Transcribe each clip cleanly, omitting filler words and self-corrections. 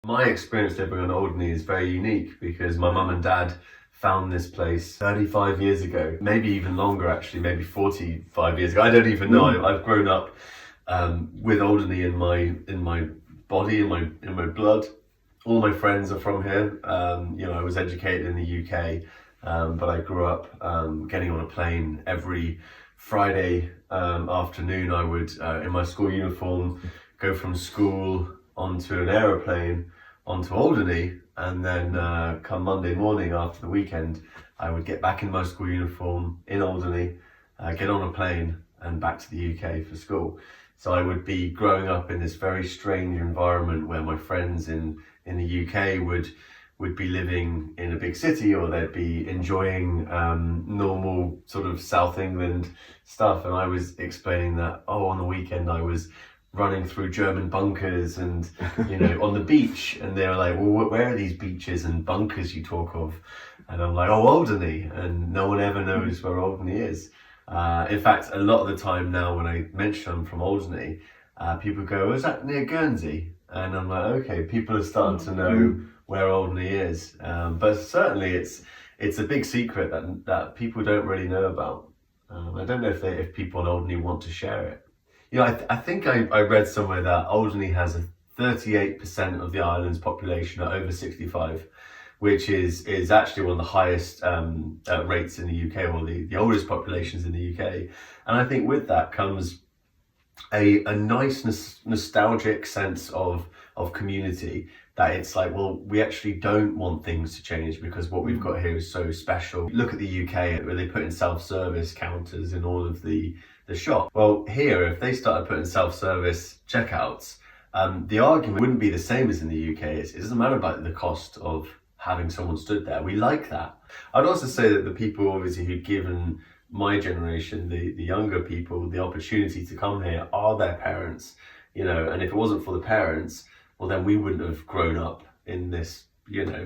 My experience living on Alderney is very unique because my mum and dad found this place 35 years ago, maybe even longer actually, maybe 45 years ago. I don't even know. I've grown up with Alderney in my body, in my blood. All my friends are from here. I was educated in the UK, but I grew up getting on a plane every Friday afternoon. I would, in my school uniform, go from school onto an aeroplane onto Alderney, and then come Monday morning after the weekend, I would get back in my school uniform in Alderney, get on a plane and back to the UK for school. So I would be growing up in this very strange environment where my friends in the UK would be living in a big city, or they'd be enjoying normal sort of South England stuff, and I was explaining that, on the weekend I was running through German bunkers and on the beach, and they're like, well, where are these beaches and bunkers you talk of? And I'm like, Alderney, and no one ever knows where Alderney is. In fact, a lot of the time now when I mention I'm from Alderney, people go, is that near Guernsey? And I'm like, okay, people are starting to know where Alderney is, but certainly it's a big secret that people don't really know about. I don't know if people in Alderney want to share it. I think I read somewhere that Alderney has a 38% of the island's population are over 65, which is actually one of the highest rates in the UK, or the oldest populations in the UK. And I think with that comes a nice nostalgic sense of community, that it's like, well, we actually don't want things to change because what we've got here is so special. Look at the UK, where they put in self-service counters in all of the shop. Well, here, if they started putting self-service checkouts, the argument wouldn't be the same as in the UK. It doesn't matter about the cost of having someone stood there. We like that. I'd also say that the people obviously who've given my generation, the younger people, the opportunity to come here are their parents, and if it wasn't for the parents, well, then we wouldn't have grown up in this,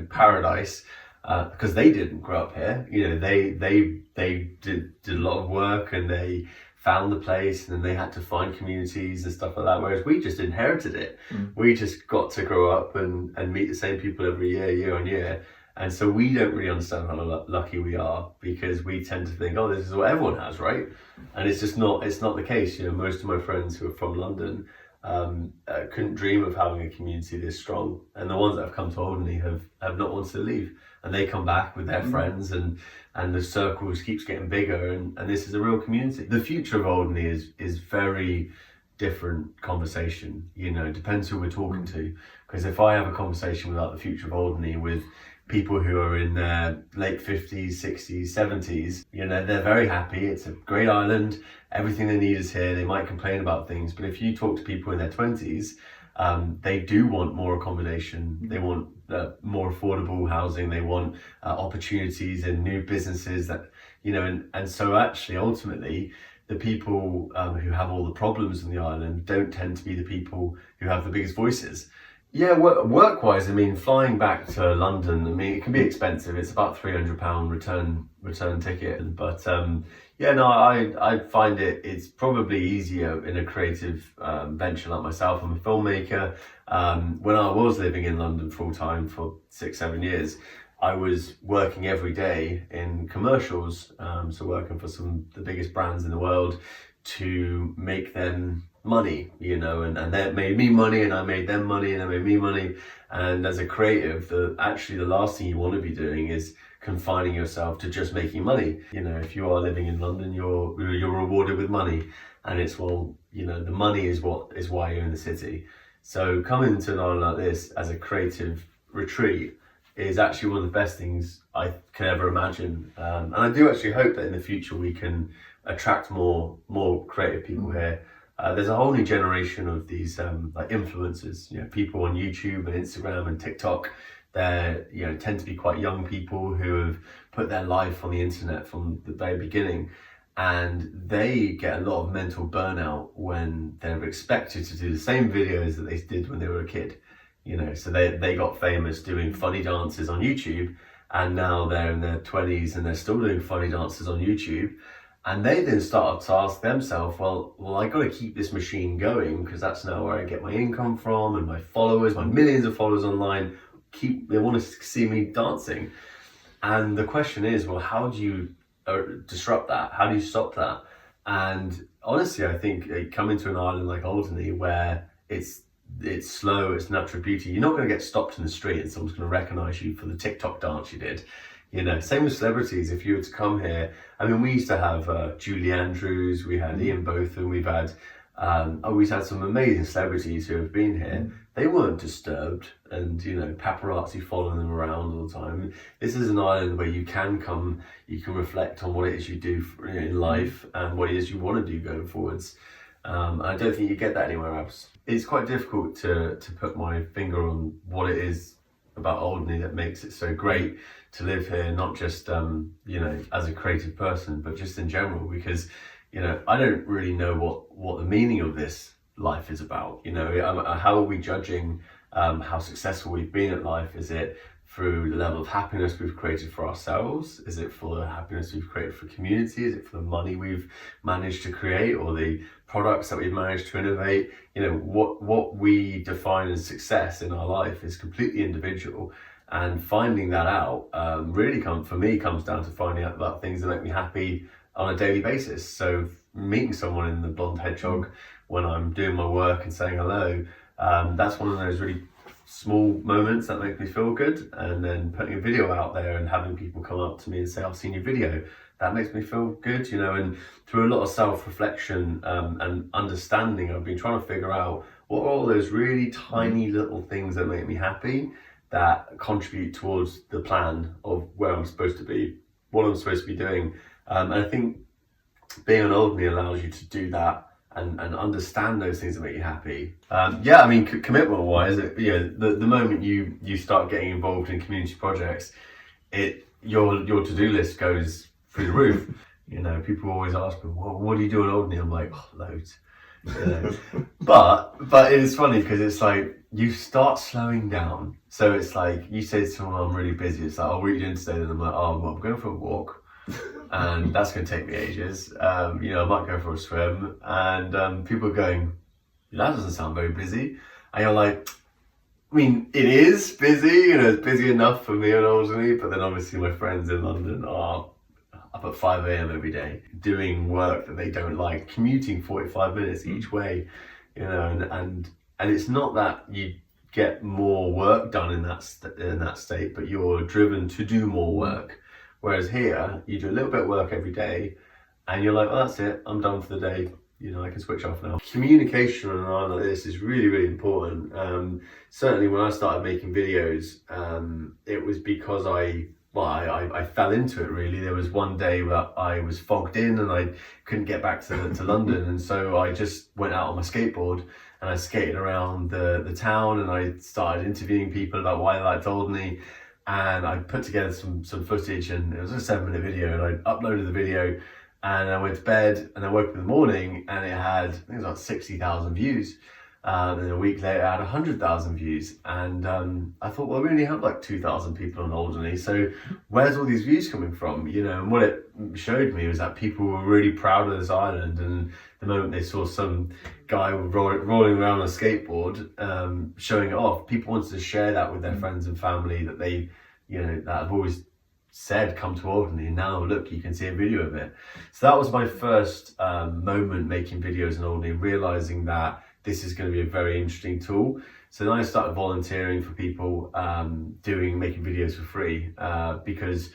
paradise, because they didn't grow up here. They did a lot of work, and they found the place, and then they had to find communities and stuff like that, whereas we just inherited it. We just got to grow up and meet the same people every year on year. And so we don't really understand how lucky we are, because we tend to think, this is what everyone has, right? And it's not the case. Most of my friends who are from London couldn't dream of having a community this strong. And the ones that have come to Alderney have not wanted to leave. And they come back with their friends, and the circle keeps getting bigger, and this is a real community. The future of Alderney is very different conversation. It depends who we're talking to. Because if I have a conversation about the future of Alderney with people who are in their late 50s, 60s, 70s, they're very happy. It's a great island. Everything they need is here. They might complain about things, but if you talk to people in their 20s, they do want more accommodation. They want more affordable housing. They want opportunities and new businesses that, and so actually, ultimately, the people who have all the problems in the island don't tend to be the people who have the biggest voices. Yeah, work-wise, flying back to London, it can be expensive. It's about £300 return ticket. But I find it's probably easier in a creative venture like myself. I'm a filmmaker. When I was living in London full-time for 6-7 years, I was working every day in commercials, so working for some of the biggest brands in the world to make them money, and that made me money, and I made them money, and they made me money. And as a creative, the last thing you want to be doing is confining yourself to just making money. If you are living in London, you're rewarded with money, and it's, the money is why you're in the city. So coming to an island like this as a creative retreat is actually one of the best things I can ever imagine. And I do actually hope that in the future we can attract more creative people here. There's a whole new generation of these like influencers, people on YouTube and Instagram and TikTok. They tend to be quite young people who have put their life on the internet from the very beginning, and they get a lot of mental burnout when they're expected to do the same videos that they did when they were a kid. So they got famous doing funny dances on YouTube, and now they're in their 20s and they're still doing funny dances on YouTube. And they then started to ask themselves, well, I got to keep this machine going because that's now where I get my income from, and my followers, my millions of followers online, they want to see me dancing. And the question is, well, how do you disrupt that? How do you stop that? And honestly, I think coming to an island like Alderney, where it's slow, it's natural beauty, you're not going to get stopped in the street and someone's going to recognize you for the TikTok dance you did. You know, same with celebrities. If you were to come here, I mean, we used to have Julie Andrews, we had Ian Botham, we've had some amazing celebrities who have been here. They weren't disturbed and, you know, paparazzi following them around all the time. This is an island where you can come, you can reflect on what it is you do in life and what it is you want to do going forwards. I don't think you get that anywhere else. It's quite difficult to put my finger on what it is about Alderney that makes it so great to live here, not just you know, as a creative person, but just in general, because, you know, I don't really know what the meaning of this life is about. You know, how are we judging how successful we've been at life? Is it through the level of happiness we've created for ourselves? Is it for the happiness we've created for community? Is it for the money we've managed to create, or the products that we've managed to innovate? You know, what we define as success in our life is completely individual, and finding that out really comes down to finding out about things that make me happy on a daily basis. So meeting someone in the Blonde Hedgehog when I'm doing my work and saying hello, that's one of those really small moments that make me feel good. And then putting a video out there and having people come up to me and say, I've seen your video, that makes me feel good, you know. And through a lot of self-reflection and understanding, I've been trying to figure out what are all those really tiny little things that make me happy, that contribute towards the plan of where I'm supposed to be, what I'm supposed to be doing. And I think being on Alderney allows you to do that and understand those things that make you happy. Yeah, I mean, commitment wise, you know, the moment you start getting involved in community projects, your to-do list goes through the roof. You know, people always ask me, well, what do you do on Alderney? I'm like, oh, loads. You know? but it's funny because it's like you start slowing down. So it's like you say to someone, I'm really busy. It's like, oh, what are you doing today? And I'm like, oh, well, I'm going for a walk. And that's going to take me ages. You know, I might go for a swim. And people are going, that doesn't sound very busy. And you're like, I mean, it is busy. You know, it's busy enough for me on Alderney. But then obviously my friends in London are up at 5 a.m. every day doing work that they don't like, commuting 45 minutes each way. You know, and it's not that you get more work done in that state, but you're driven to do more work. Whereas here, you do a little bit of work every day and you're like, oh, that's it, I'm done for the day. You know, I can switch off now. Communication on an island like this is really, really important. Certainly when I started making videos, it was because I fell into it really. There was one day where I was fogged in and I couldn't get back to London. And so I just went out on my skateboard and I skated around the town and I started interviewing people about why they liked Alderney. And I put together some footage, and it was a 7-minute video, and I uploaded the video and I went to bed and I woke up in the morning and it had, I think it was like 60,000 views. And then a week later, I had 100,000 views. And I thought, well, we only have like 2,000 people on Alderney. So where's all these views coming from? You know, and what it showed me was that people were really proud of this island. And the moment they saw some guy rolling around on a skateboard, showing it off, people wanted to share that with their friends and family that they, you know, that have always said, come to Alderney, and now look, you can see a video of it. So that was my first moment making videos in Alderney, realizing that this is going to be a very interesting tool. So then I started volunteering for people, making videos for free, because,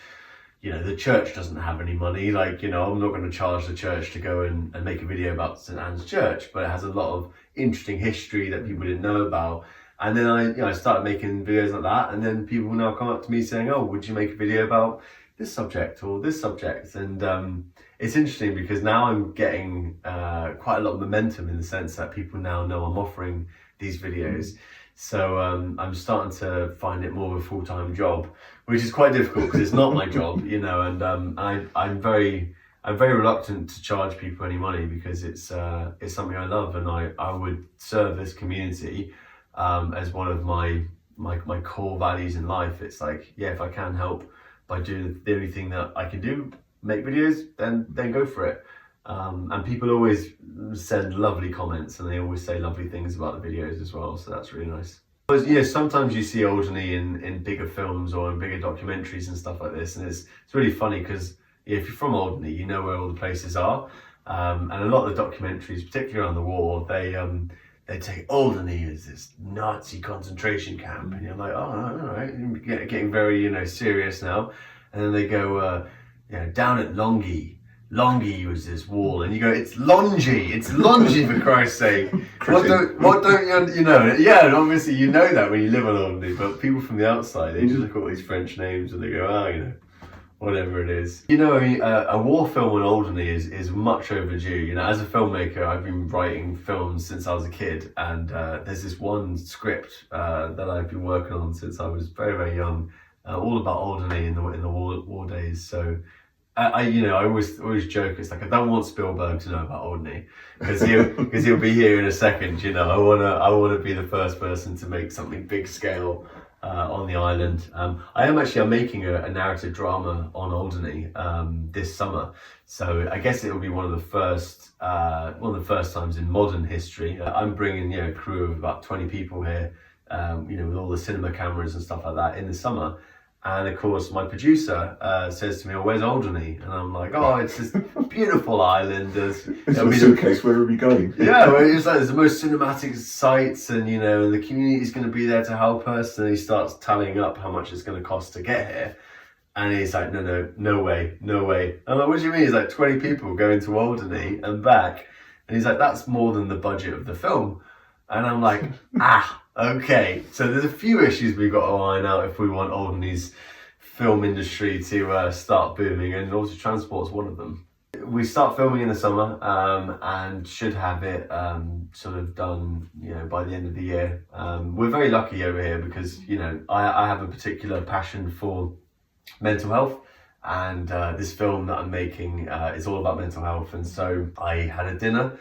you know, the church doesn't have any money. Like, you know, I'm not going to charge the church to go and make a video about St. Anne's Church, but it has a lot of interesting history that people didn't know about. And then I started making videos like that, and then people now come up to me saying, oh, would you make a video about this subject or this subject? And it's interesting because now I'm getting quite a lot of momentum in the sense that people now know I'm offering these videos. So I'm starting to find it more of a full-time job, which is quite difficult because it's not my job, you know. And I'm very reluctant to charge people any money because it's something I love, and I would serve this community as one of my core values in life. It's like, yeah, if I can help by doing the only thing that I can do make videos, then go for it. And people always send lovely comments, and they always say lovely things about the videos as well, so that's really nice. But sometimes you see Alderney in bigger films or in bigger documentaries and stuff like this, and it's really funny because if you're from Alderney, you know where all the places are, and a lot of the documentaries, particularly around the war, they take Alderney as this Nazi concentration camp, and you're like, oh, all right, getting very serious now, and then they go down at Longhi was this wall, and you go, it's Longhi for Christ's sake. What don't you know? Yeah, and obviously you know that when you live on Alderney, but people from the outside, they just look at all these French names and they go, whatever it is. A war film on Alderney is much overdue. As a filmmaker, I've been writing films since I was a kid, and there's this one script that I've been working on since I was very, very young, all about Alderney in the war days. So I always joke, it's like, I don't want Spielberg to know about Alderney because he'll be here in a second. I wanna be the first person to make something big scale on the island. I'm making a narrative drama on Alderney this summer, so I guess it will be one of the first times in modern history. I'm bringing a crew of about 20 people here, with all the cinema cameras and stuff like that in the summer. And of course, my producer says to me, "Oh, where's Alderney?" And I'm like, "Oh, it's this beautiful island. It's a suitcase. Where are we going?" Yeah, well, it's like there's the most cinematic sites, and the community's going to be there to help us. And he starts tallying up how much it's going to cost to get here. And he's like, no way. I'm like, "What do you mean?" He's like, 20 people going to Alderney and back. And he's like, "That's more than the budget of the film." And I'm like, okay. So there's a few issues we've got to iron out if we want Alderney's film industry to start booming, and also transport's one of them. We start filming in the summer and should have it sort of done, by the end of the year. We're very lucky over here because, I have a particular passion for mental health, and this film that I'm making is all about mental health. And so I had a dinner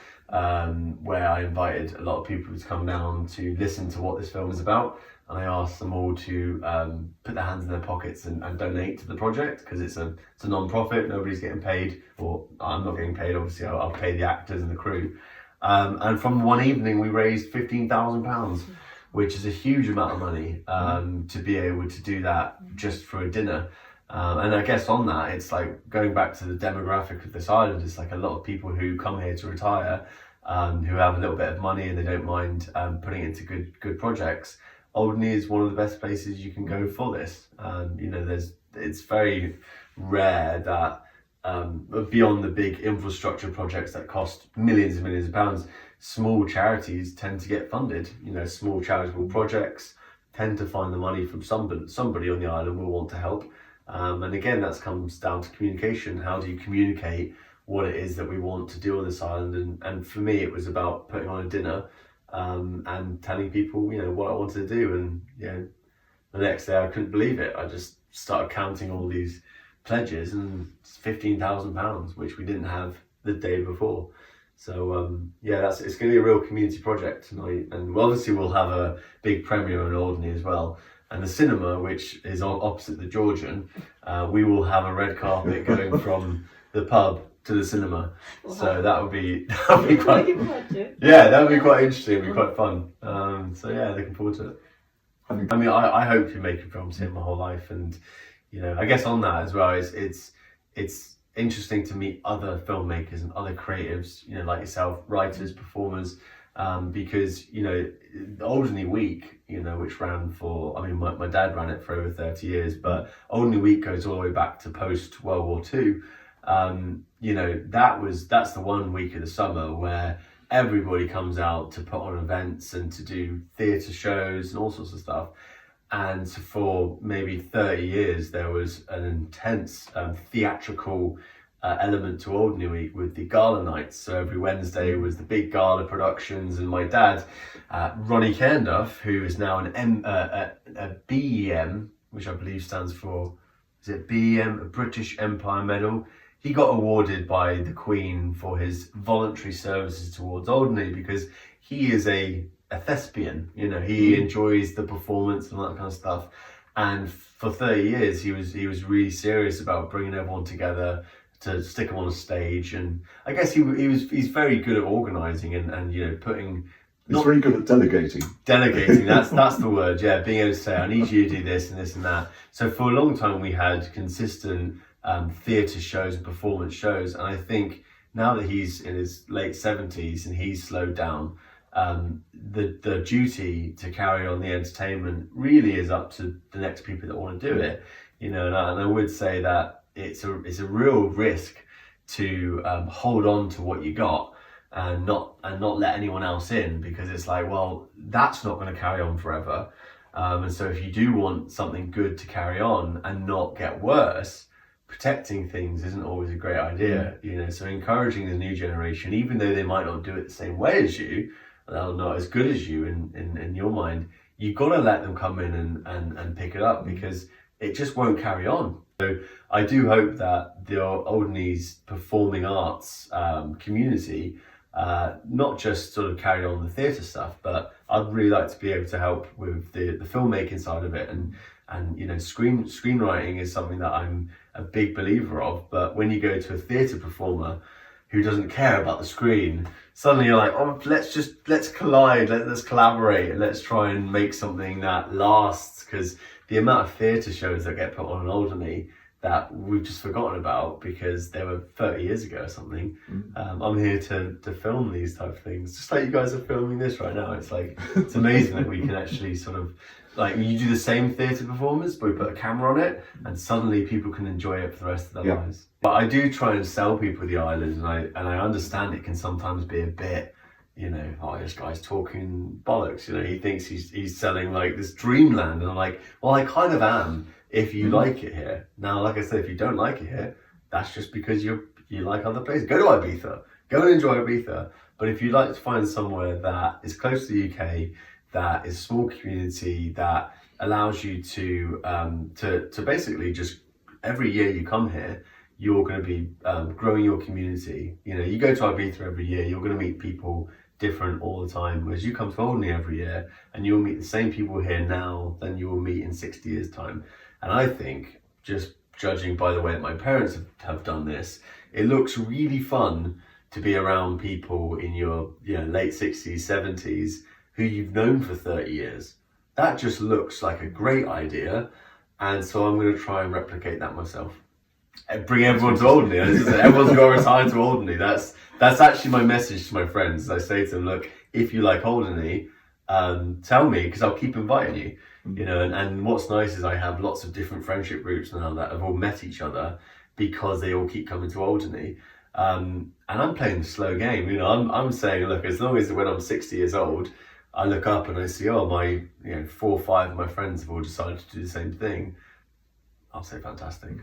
where I invited a lot of people to come down to listen to what this film is about, and I asked them all to put their hands in their pockets and donate to the project, because it's a non-profit. Nobody's getting paid, or I'm not getting paid, obviously. I'll pay the actors and the crew, and from one evening we raised £15,000, which is a huge amount of money to be able to do that just for a dinner. And I guess on that, it's like going back to the demographic of this island. It's like a lot of people who come here to retire, who have a little bit of money and they don't mind putting it into good projects. Alderney is one of the best places you can go for this. It's very rare that beyond the big infrastructure projects that cost millions and millions of pounds, small charities tend to get funded. Small charitable projects tend to find the money from somebody on the island will want to help. And again, that comes down to communication. How do you communicate what it is that we want to do on this island? And for me, it was about putting on a dinner and telling people, what I wanted to do. And the next day I couldn't believe it. I just started counting all these pledges, and it's £15,000, which we didn't have the day before. So it's going to be a real community project tonight, and obviously we'll have a big premiere in Alderney as well. And the cinema, which is opposite the Georgian, we will have a red carpet going from the pub to the cinema. Wow. So that would be quite interesting. It'd be quite fun. Looking forward to it. I hope you're making films here my whole life, and I guess on that as well, it's interesting to meet other filmmakers and other creatives, like yourself, writers, performers, because the Alderney Week, which ran for, my dad ran it for over 30 years, but Alderney Week goes all the way back to post World War II. That's the one week of the summer where everybody comes out to put on events and to do theatre shows and all sorts of stuff. And for maybe 30 years, there was an intense theatrical element to Alderney Week with the gala nights. So every Wednesday was the big gala productions, and my dad, Ronnie Cairnduff, who is now a BEM, which I believe stands for, is it BEM, a British Empire Medal? He got awarded by the Queen for his voluntary services towards Alderney because he is a thespian. He enjoys the performance and all that kind of stuff. And for 30 years, he was really serious about bringing everyone together to stick them on a stage. And I guess he's very good at organising and you know, putting. He's very good at delegating. Delegating, that's the word, yeah. Being able to say, I need you to do this and this and that. So for a long time we had consistent theatre shows and performance shows, and I think now that he's in his late 70s and he's slowed down, the duty to carry on the entertainment really is up to the next people that want to do it. You know, and I would say that it's a real risk to hold on to what you got and not let anyone else in, because it's like, well, that's not going to carry on forever. And so if you do want something good to carry on and not get worse, protecting things isn't always a great idea. You know, so encouraging the new generation, even though they might not do it the same way as you, they're not as good as you in your mind, you've got to let them come in and pick it up, because it just won't carry on. So I do hope that the Alderney's performing arts community not just sort of carry on the theatre stuff, but I'd really like to be able to help with the filmmaking side of it, and you know, screenwriting is something that I'm a big believer of. But when you go to a theatre performer who doesn't care about the screen, suddenly you're like, oh, let's collide, let's collaborate, let's try and make something that lasts. Because the amount of theatre shows that get put on in Alderney that we've just forgotten about because they were 30 years ago or something. I'm here to film these type of things, just like you guys are filming this right now. It's like, it's amazing that we can actually sort of, like, you do the same theatre performance, but we put a camera on it, and suddenly people can enjoy it for the rest of their lives. But I do try and sell people the island, and I understand it can sometimes be a bit, you know, oh, this guy's talking bollocks. You know, he thinks he's selling like this dreamland, and I'm like, well, I kind of am. If you like it here. Now, like I said, if you don't like it here, that's just because you like other places. Go to Ibiza. Go and enjoy Ibiza. But if you'd like to find somewhere that is close to the UK, that is a small community, that allows you to basically just, every year you come here, you're going to be growing your community. You know, you go to Ibiza every year, you're going to meet people different all the time, whereas you come to Alderney every year and you'll meet the same people here now than you will meet in 60 years' time. And I think, just judging by the way that my parents have done this, it looks really fun to be around people in your late 60s, 70s, who you've known for 30 years. That just looks like a great idea. And so I'm going to try and replicate that myself. And bring everyone to Alderney. Everyone's got to retire to Alderney. That's actually my message to my friends. I say to them, look, if you like Alderney, tell me, because I'll keep inviting you. You know, and what's nice is I have lots of different friendship groups now that have all met each other because they all keep coming to Alderney. And I'm playing the slow game. You know, I'm saying, look, as long as when I'm 60 years old, I look up and I see, oh, my 4 or 5 of my friends have all decided to do the same thing, I'll say fantastic.